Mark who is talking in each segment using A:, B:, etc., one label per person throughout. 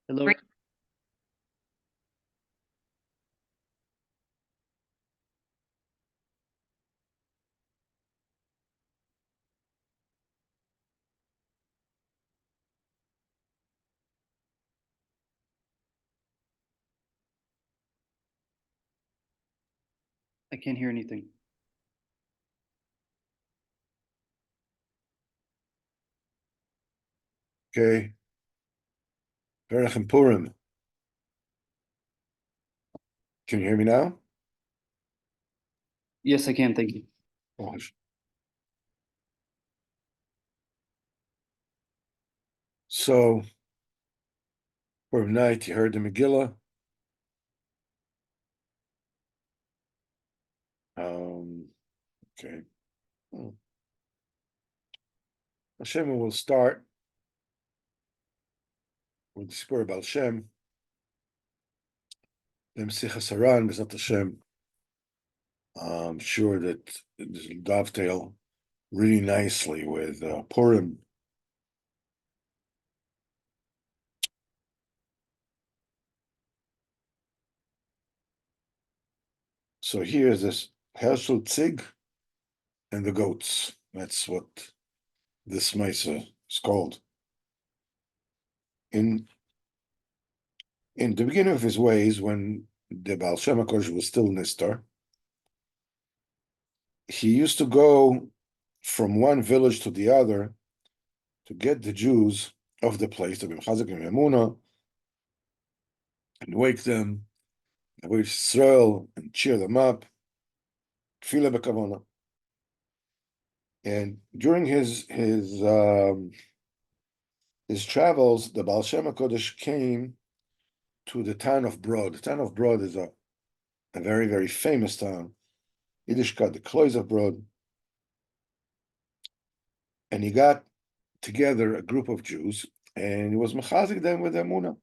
A: Hello. I can't hear anything.
B: Okay. Perach Purim. Can you hear me now?
A: Yes, I can. Thank you.
B: Oh, So, Purim night, you heard the Megillah. Okay. Hmm. Hashem will start with the Sipurey Baa Shem. Then Sichos Haran, B'ezrat Hashem. I'm sure that this will dovetail really nicely with Purim. So here's this Herschel Tzig and the goats. That's what this Mesa is called. In the beginning of his ways, when the Baal Shem HaKodesh was still Nistar, he used to go from one village to the other to get the Jews of the place to be Chazak and Emunah and wake them, wake Israel and cheer them up, tefillah b'kavana. And during his travels, the Baal Shem HaKodesh came to the town of Brod. The town of Brod is a very, very famous town. Yiddishkeit, the Klois of Brod. And he got together a group of Jews, and he was mechazik them with Emunah,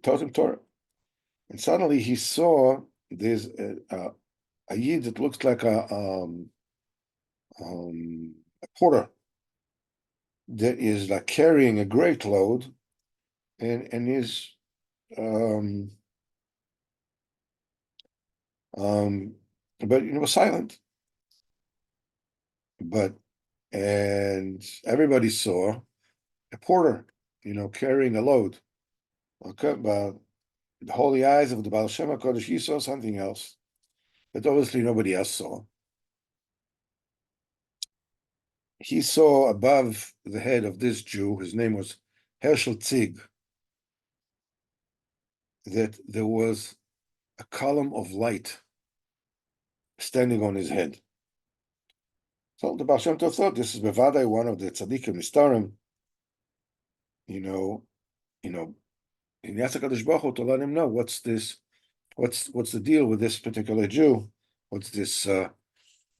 B: taught him Torah. And suddenly he saw there's a yid that looks like a porter that is like carrying a great load, and is um, um, but silent. But and everybody saw a porter, carrying a load. Okay, but the holy eyes of the Baal Shem HaKodesh, he saw something else that obviously nobody else saw. He saw above the head of this Jew, his name was Herschel Tzig, that there was a column of light standing on his head. So the Baal Shem Tov thought this is Bevadai, one of the tzaddikim Nistarim, you know, in Yatzakadosh Baruch Hu to let him know what's this, what's the deal with this particular Jew, what's this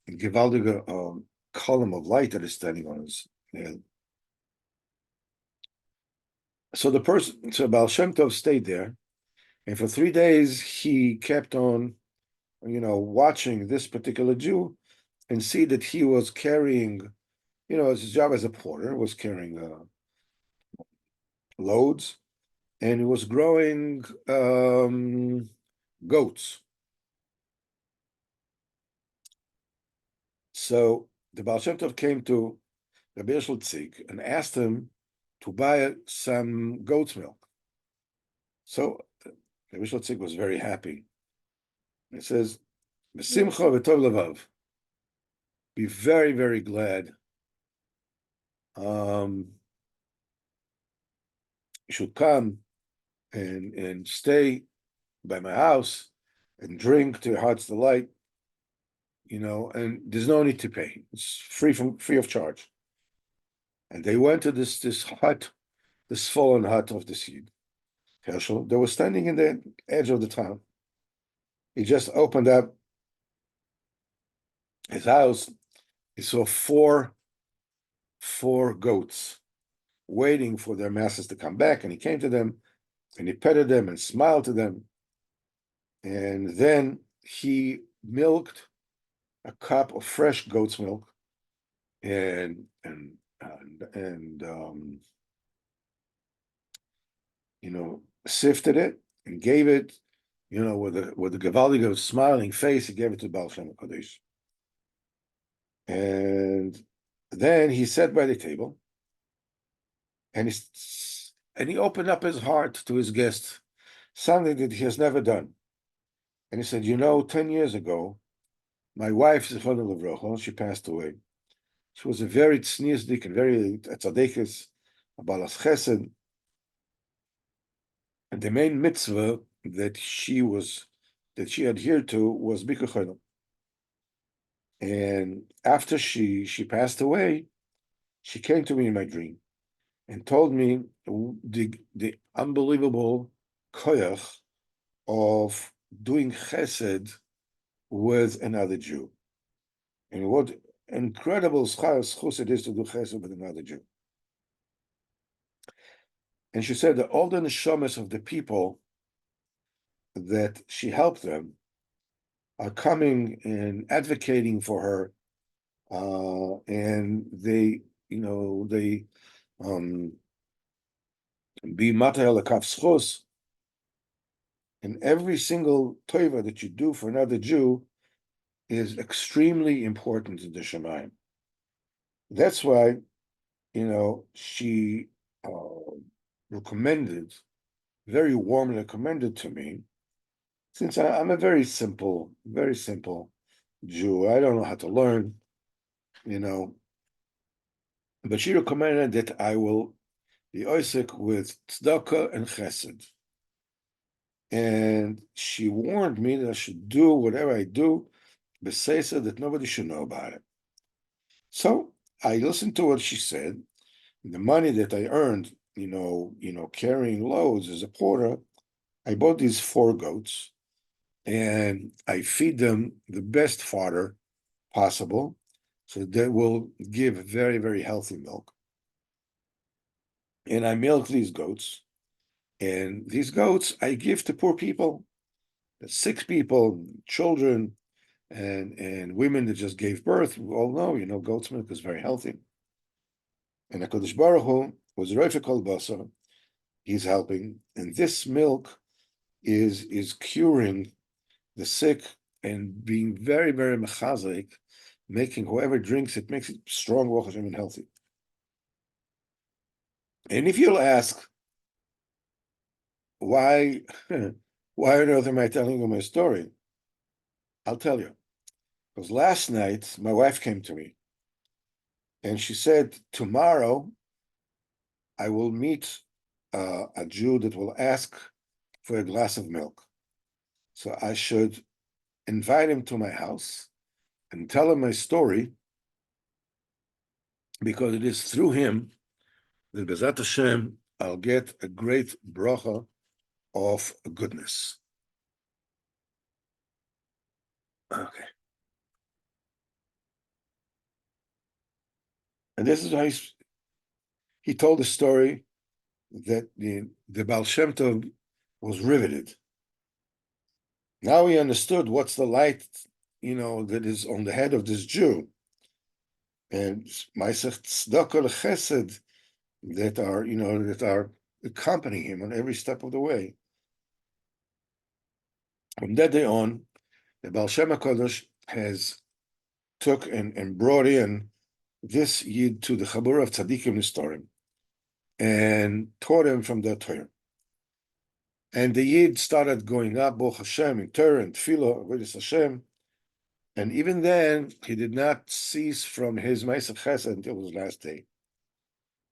B: gewaldige column of light that is standing on his head. So Baal Shem Tov stayed there, and for 3 days he kept on, watching this particular Jew and see that he was carrying, his job as a porter was carrying loads, and he was growing goats. So the Baal Shem Tov came to Rabbi Yeshua Tzik and asked him to buy some goat's milk. So Rabbi Yeshua Tzik was very happy. It says, "B'simcha v'tov levav." Be very, very glad. You should come and stay by my house and drink to your heart's delight. And there's no need to pay. It's free of charge. And they went to this hut, this fallen hut of the Yid Herschel. They were standing in the edge of the town. He just opened up his house. He saw four goats waiting for their masters to come back, and he came to them and he petted them and smiled to them. And then he milked a cup of fresh goat's milk and sifted it and gave it, with the Gavaldiga smiling face, he gave it to Baal Shem Kodesh. And then he sat by the table, and he opened up his heart to his guest, something that he has never done. And he said, 10 years ago, my wife, Zichrono Livrocha, she passed away. She was a very tzniusdik and very tzadekis, a balas chesed. And the main mitzvah that she adhered to was Bikur Cholim. And after she passed away, she came to me in my dream and told me the unbelievable koyach of doing chesed with another Jew, and what incredible schus it is to do chesed with another Jew. And she said that all the neshamas of the people that she helped them are coming and advocating for her, and they be matel lekaf schus. And every single toiva that you do for another Jew is extremely important to the Shemayim. That's why, she recommended, very warmly recommended to me, since I'm a very simple Jew. I don't know how to learn, but she recommended that I will be oisik with tzedakah and chesed. And she warned me that I should do whatever I do, b'seisa, that nobody should know about it. So I listened to what she said. The money that I earned, carrying loads as a porter, I bought these 4 goats, and I feed them the best fodder possible, so they will give very, very healthy milk. And I milk these goats, and these goats I give to poor people, sick people, children, and women that just gave birth. We all know, goat's milk is very healthy. And HaKadosh Baruch Hu was Roifeh Kol Basar. He's helping, and this milk is curing the sick and being very, very mechazik, making whoever drinks it, makes it strong, and healthy. And if you'll ask, why on earth am I telling you my story? I'll tell you. Because last night, my wife came to me, and she said, tomorrow, I will meet a Jew that will ask for a glass of milk. So I should invite him to my house and tell him my story, because it is through him that Bezat Hashem, I'll get a great bracha of goodness. Okay. And this is how he told the story that the Baal Shemtov was riveted. Now he understood what's the light, that is on the head of this Jew. And Ma'aseh Tzedakah Chesed that are accompanying him on every step of the way. From that day on, the Baal Shem HaKadosh has took and brought in this Yid to the Chabur of Tzadikim Nistorim and taught him from the Torah. And the Yid started going up, Baruch Hashem, in Torah and Tefillah, Avodas Hashem. And even then, he did not cease from his Ma'aseh Chesed until his last day.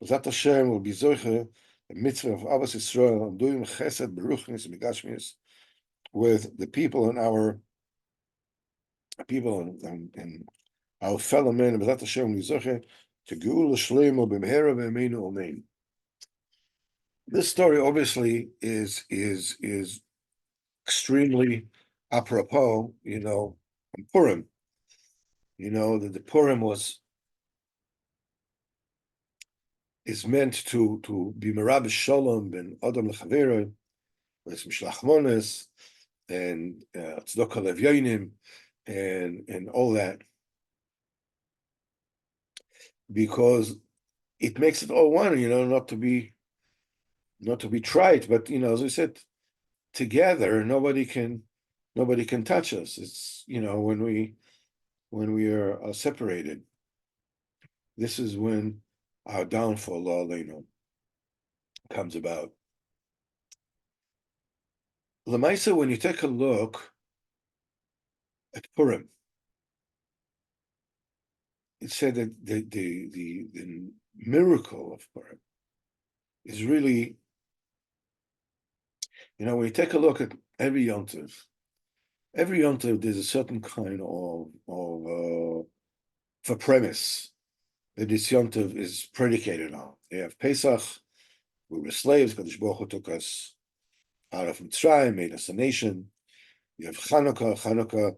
B: Bezat Hashem will be Zocher, the mitzvah of Abbas Yisrael, and doing Chesed, Beruchnis, and Begashmis, with the people and our fellow men. Bezat Hashem will be Zocher to Geula Shleimo b'mehera v'emeinu Amen. This story obviously is extremely apropos, on Purim. That the Purim is meant to be merab shalom ben adam lechavero, with mishlach mones and tzedakah levyonim and all that, because it makes it all one. Not to be not to be trite, but as I said, together nobody can touch us. It's when we are separated. This is when our downfall, Aleinu, comes about. Lemaisa, when you take a look at Purim, it said that the miracle of Purim is really, when you take a look at every yontiv, there's a certain kind of for premise that this yontiv is predicated on. You have Pesach, we were slaves, Kadosh Baruch Hu took us out of Mitzrayim, made us a nation. You have Chanukah,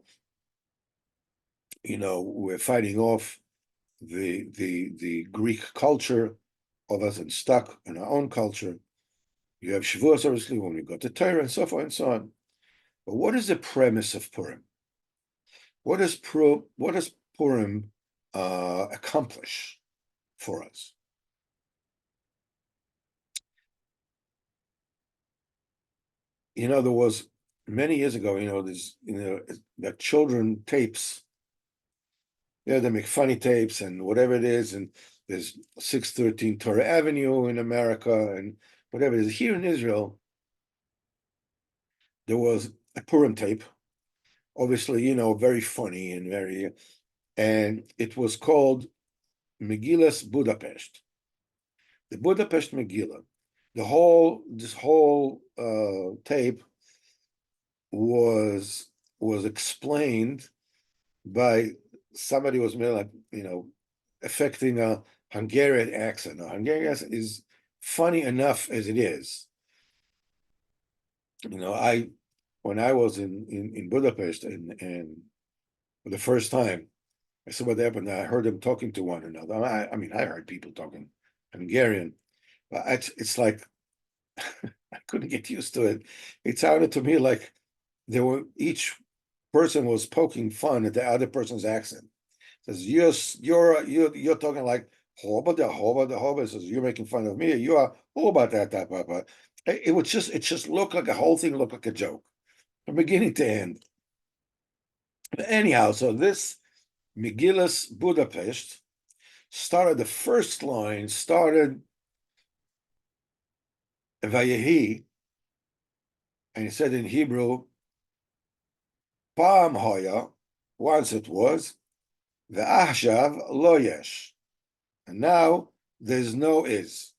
B: we're fighting off the Greek culture of us and stuck in our own culture. You have Shavuos, obviously, when we got to Torah and so forth and so on. But what is the premise of Purim? What does Purim accomplish for us? There was many years ago, there's the children tapes. They make funny tapes and whatever it is, and there's 613 Torah Avenue in America and whatever it is. Here in Israel, there was a Purim tape, obviously, very funny and it was called Megillas Budapest. The Budapest Megillah. This whole tape was explained by somebody who was affecting a Hungarian accent. A Hungarian accent is funny enough as it is. When I was in Budapest and for the first time, I saw what happened. I heard them talking to one another. I heard people talking Hungarian, but it's like I couldn't get used to it. It sounded to me like each person was poking fun at the other person's accent. Says you're talking like hoba. Says you're making fun of me. You are about that. It just looked like a whole thing looked like a joke from beginning to end. But anyhow, so this Megillas Budapest started, the first line started Vayehi, and he said in Hebrew, Pam Hoya, once it was, Ve'achshav lo yesh, and now there's no is.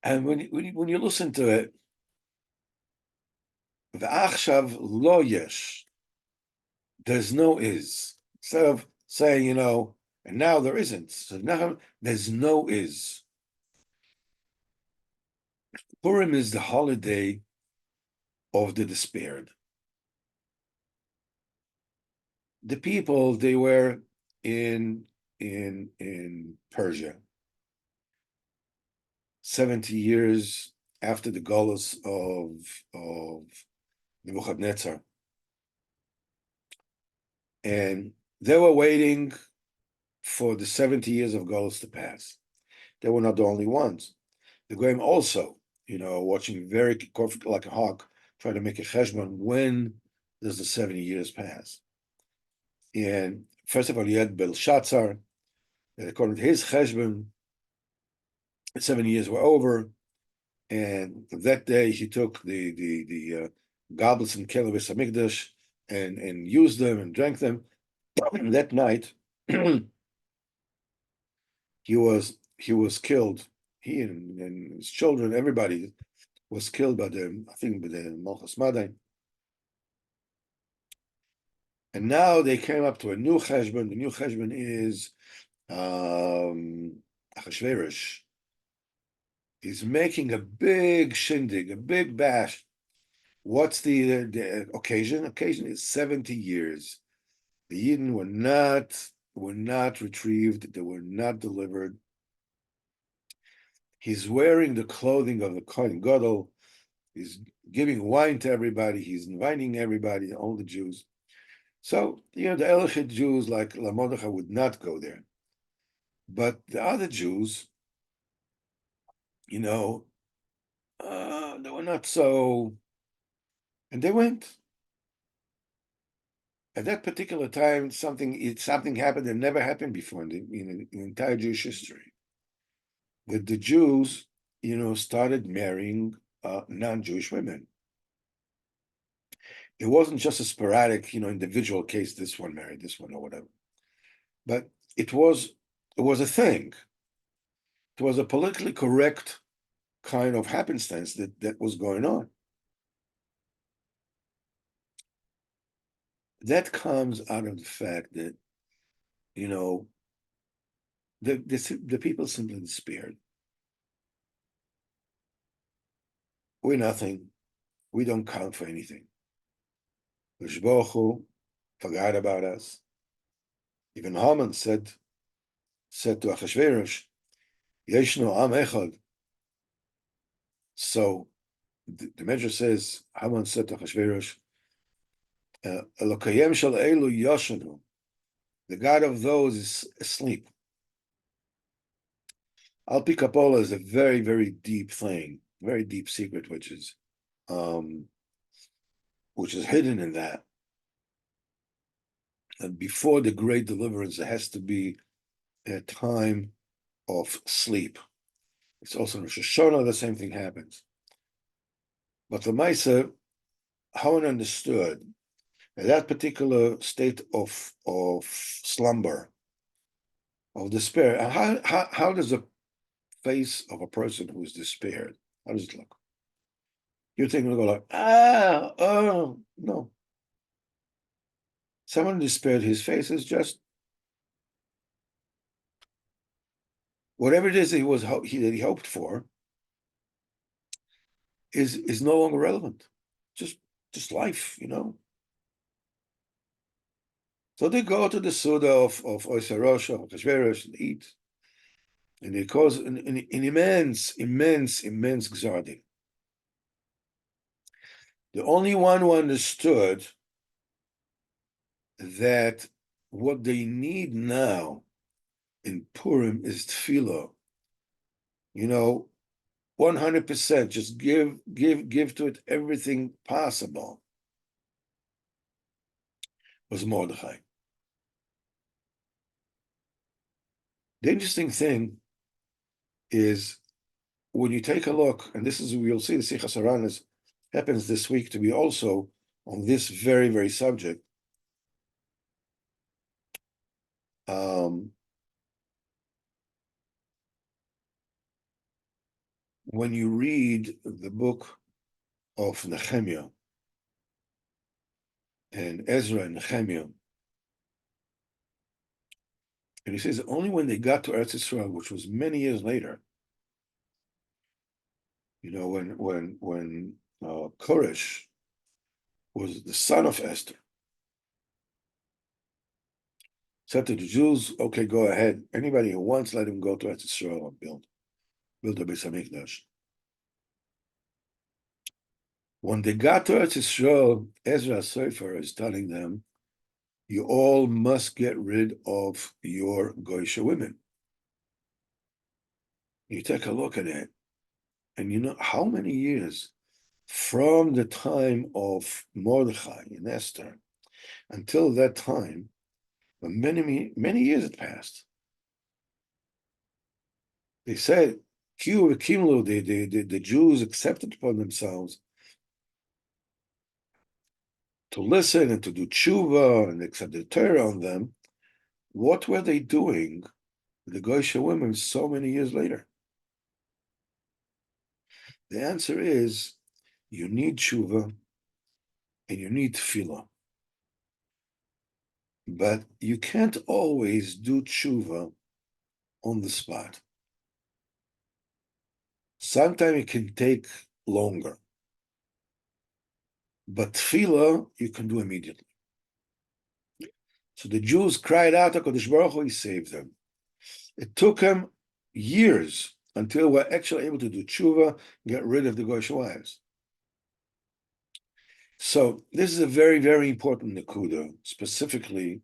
B: And when you listen to it, Ve'achshav lo yesh, there's no is. Instead of saying, and now there isn't. So now there's no is. Purim is the holiday of the despaired. The people, they were in Persia, 70 years after the Golus of Nebuchadnezzar. And they were waiting for the 70 years of Golus to pass. They were not the only ones. The Goyim also, watching very like a hawk, trying to make a cheshbon when does the 70 years pass. And first of all, you had Belshazzar, and according to his cheshbon, 70 years were over, and that day he took the goblets and kelebes hamikdash and used them and drank them. That night, he was killed. He and his children, everybody was killed by the Malchus Madai. And now they came up to a new cheshbon. The new cheshbon is Achashverosh. He's making a big shindig, a big bash. What's the occasion? Occasion is 70 years. The Yidden were not retrieved. They were not delivered. He's wearing the clothing of the Kohen Gadol. He's giving wine to everybody. He's inviting everybody, all the Jews. So, the Elachit Jews like Lamodacha would not go there. But the other Jews, they were not so, and they went. At that particular time, something happened that never happened before in the entire Jewish history. That the Jews, started marrying non-Jewish women. It wasn't just a sporadic, individual case. This one married this one or whatever, but it was a thing. It was a politically correct kind of happenstance that was going on. That comes out of the fact that the people simply despaired. We're nothing. We don't count for anything. Baruch forgot about us. Even Haman said to Achashverosh, Yeshno Am Echad. So the Medrash says, Haman said to Achashverosh, Elokayim shel elu yoshenu. The God of those is asleep. Al Pi Kapola is a very, very deep thing, very deep secret, which is hidden in that. And before the great deliverance, there has to be a time of sleep. It's also in Rosh Hashanah, the same thing happens. But the Maisa, Haman understood that particular state of slumber, of despair. How does the face of a person who is despaired, how does it look? You're thinking, go like, no. Someone despaired, his face is just whatever it is that he hoped for is no longer relevant. Just life, So they go to the Suda of Oysarosh, of Kashverosh, and eat. And they cause an immense gzardin. The only one who understood that what they need now in Purim is tefillah. 100%, just give to it everything possible, was Mordechai. The interesting thing is when you take a look, and this is, you'll see the Sichos Haran happens this week to be also on this very, very subject. When you read the book of Nehemiah and Ezra and Nehemiah, and he says only when they got to Eretz Yisrael, which was many years later, when Koresh was the son of Esther, said to the Jews, okay, go ahead. Anybody who wants, let him go to Eretz Yisrael and build a Beis HaMikdash. When they got to Eretz Yisrael, Ezra Sefer is telling them, you all must get rid of your Goyish women. You take a look at it, and you know how many years from the time of Mordechai and Esther until that time, many years had passed. They said, the Jews accepted upon themselves to listen and to do tshuva and accept the Torah on them. What were they doing, the Goyish women, so many years later? The answer is, you need tshuva and you need tefillah. But you can't always do tshuva on the spot. Sometimes it can take longer. But tefillah, you can do immediately. So the Jews cried out to HaKadosh Baruch Hu, he saved them. It took them years until we're actually able to do tshuva, get rid of the Goyish wives. So this is a very, very important nekuda, specifically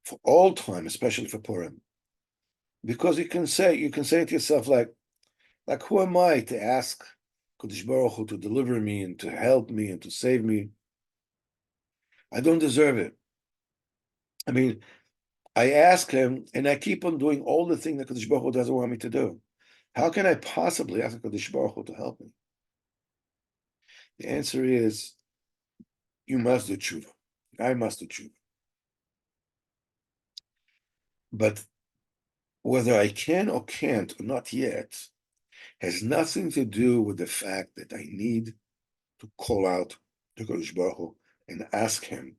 B: for all time, especially for Purim. Because you can say to yourself, like, Like, who am I to ask Kodesh Baruch Hu to deliver me and to help me and to save me? I don't deserve it. I mean, I ask him and I keep on doing all the things that Kodesh Baruch Hu doesn't want me to do. How can I possibly ask Kodesh Baruch Hu to help me? The answer is, you must do tshuva. I must do tshuva. But whether I can or can't, or not yet, has nothing to do with the fact that I need to call out to Kodesh Baruch Hu and ask him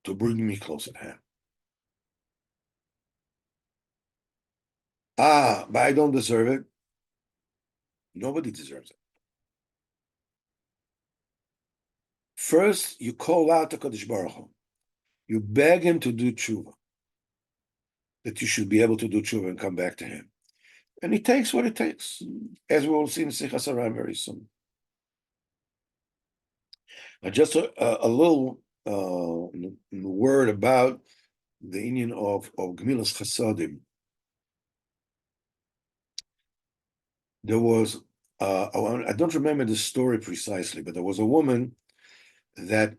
B: to bring me closer to him. But I don't deserve it. Nobody deserves it. First, you call out to Kodesh Baruch Hu. You beg him to do tshuva, that you should be able to do tshuva and come back to him. And he takes what it takes, as we will see in Sichos Haran very soon. Just a little word about the union of Gemilas Chasadim. There was, I don't remember the story precisely, but there was a woman that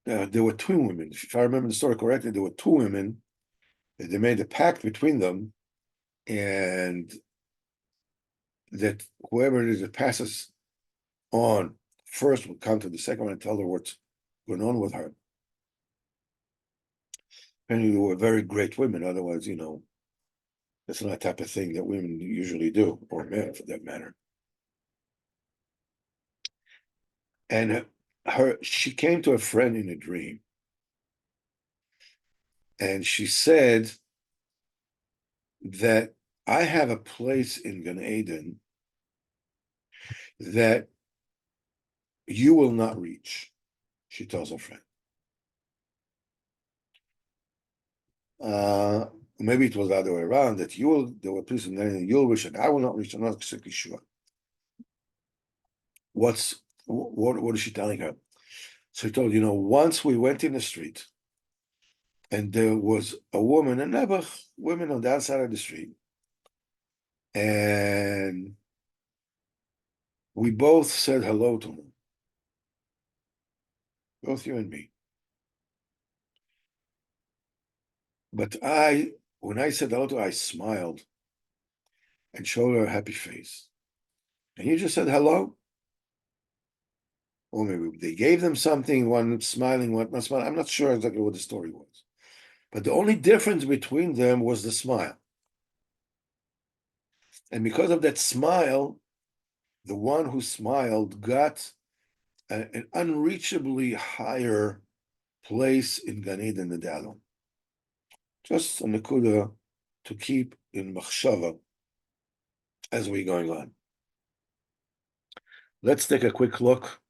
B: there were twin women. If I remember the story correctly, there were two women. They made a pact between them, and that whoever it is that passes on first will come to the second one and tell her what's going on with her. And they were very great women. Otherwise, that's not the type of thing that women usually do, or men for that matter. And she came to a friend in a dream, and she said that I have a place in Gan Eden that you will not reach, she tells her friend. Maybe it was the other way around, that there were places in Gan Eden you'll reach, and I will not reach. I'm not exactly sure. What is she telling her? So he told, once we went in the street, and there was a woman, and never women on the outside of the street, and we both said hello to her, both you and me. But when I said hello to her, I smiled and showed her a happy face. And you just said hello? Or maybe they gave them something, one smiling, one not smiling. I'm not sure exactly what the story was. But the only difference between them was the smile. And because of that smile, the one who smiled got an unreachably higher place in Gan Eden than the other. Just a nekuda to keep in machshava as we're going on. Let's take a quick look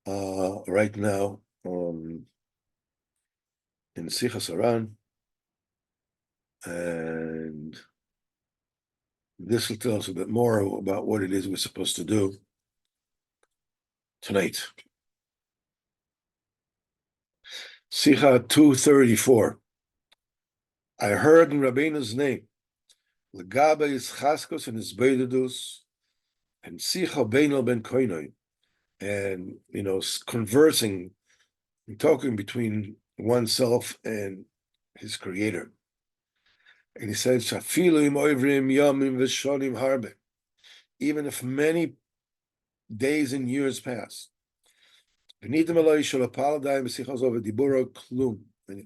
B: right now in Sichos Haran, and this will tell us a bit more about what it is we're supposed to do tonight. Sicha 234. I heard in Rabbeinu's name, Legabe is Chaskos and his Beidadus, and Sicha Beino ben Koinoi, and conversing and talking between oneself and his creator. And he said, Shafilu im oivrim yamim v'shonim harbe. Even if many days and years pass, and it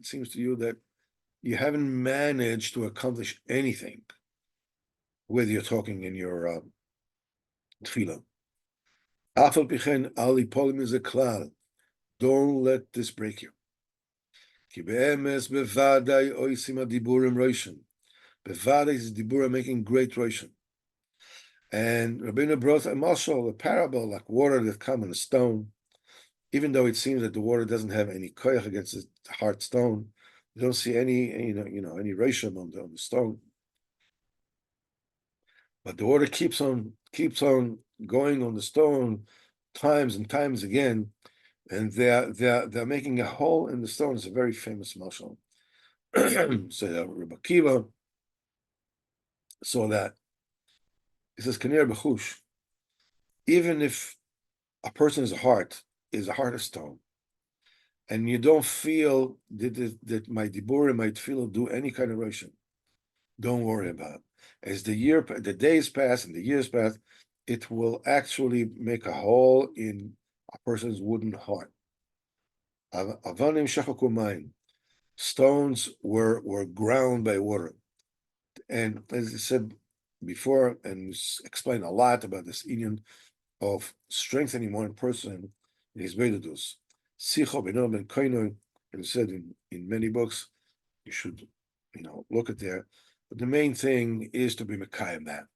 B: seems to you that you haven't managed to accomplish anything, whether you're talking in your tefillah. Don't let this break you. Bevada is diburim making great roshim. And Rabbeinu brought a mashal, a parable, like water that comes in a stone. Even though it seems that the water doesn't have any koyach against the hard stone, you don't see any any roshim on the stone. But the water keeps on going on the stone times and times again, and they're making a hole in the stone. It's a very famous mashal. Say Rabbi Akiva saw that. He says, Kanir B'chush, even if a person's heart is a heart of stone, and you don't feel that my diburim might feel do any kind of ration, don't worry about it. As the days pass and the years pass, it will actually make a hole in a person's wooden heart. Avanim shachakumayim, stones were ground by water, and as I said before, and explained a lot about this union of strengthening one person in his vedudus. Sicho beno ben koino, and said in many books, you should, look at there. But the main thing is to be Mekayim that.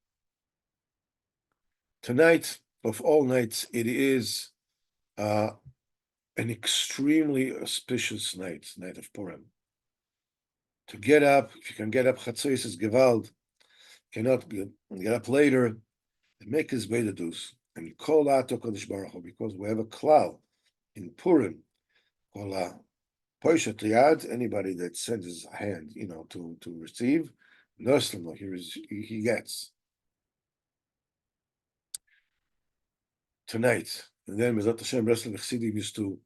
B: Tonight, of all nights, it is an extremely auspicious night of Purim. To get up, if you can get up, Chatzos is Gewalt, cannot get up later, and make his vedudus. And you call out to Kodesh Baruch Hu, because we have a klal in Purim, called Poishat Liad, anybody that sends his hand, to receive, Noslim, he gets. Tonight, and then Bezat Hashem, Breslev Chassidim used to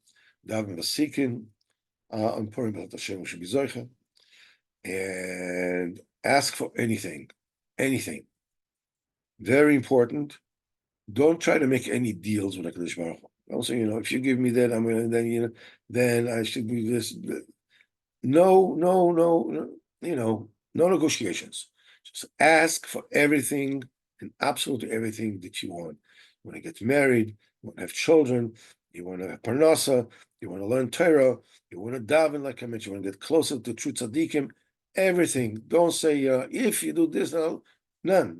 B: daven vasikin on Purim. Bezat Hashem, we should be zoicha and ask for anything. Very important. Don't try to make any deals with HaKadosh Baruch Hu. Also, if you give me that, I'm going to, then I should be this. No, no negotiations. Just ask for everything and absolutely everything that you want. You want to get married, you want to have children, you want to have parnasa, you want to learn Torah, you want to daven, like I mentioned, you want to get closer to true tzaddikim, everything. Don't say, if you do this, none.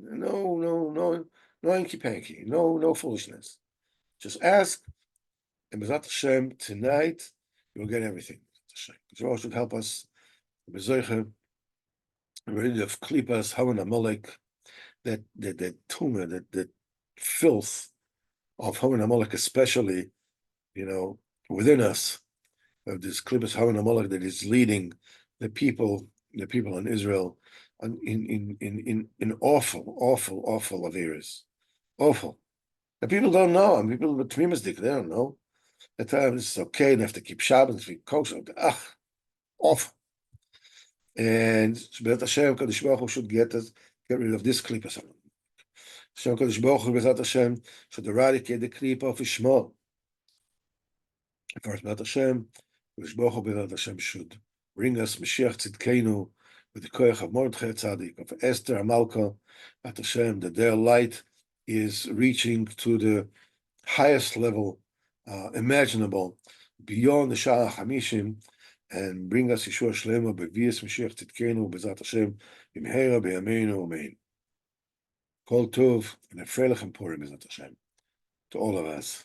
B: No hanky-panky, no foolishness. Just ask, and B'ezrat Hashem, tonight, you'll get everything. Hashem should help us. B'zoicha, ready of klipas, Haman Amalek, that tumor, that filth of Haman Amalek, especially, within us, of this klipas Haman Amalek that is leading the people in Israel in awful averas. Awful. The people don't know, and people with Tmimisdik, they don't know. At times it's okay, they have to keep Shabbos, keep kosher. Awful. And B'ezrat Hashem, Kadosh Baruch Hu should get rid of this klipa. Hashem, Kadosh Baruch Hu, B'ezrat Hashem, should eradicate the klipa of Ishmael. First, B'ezrat Hashem, Kadosh Baruch Hu, B'ezrat Hashem should bring us Mashiach Tzidkeinu with the koyach of Mordechai Tzaddik, of Esther Amalka, B'ezrat Hashem, that their light is reaching to the highest level imaginable, beyond the Sha'ar HaChamishim, and bring us Yeshua Shlema b'vias Mashiach Tzidkeinu B'ezrat Hashem b'mehera b'yameinu amen. Kol tov and a freilich and Purim B'ezrat Hashem to all of us.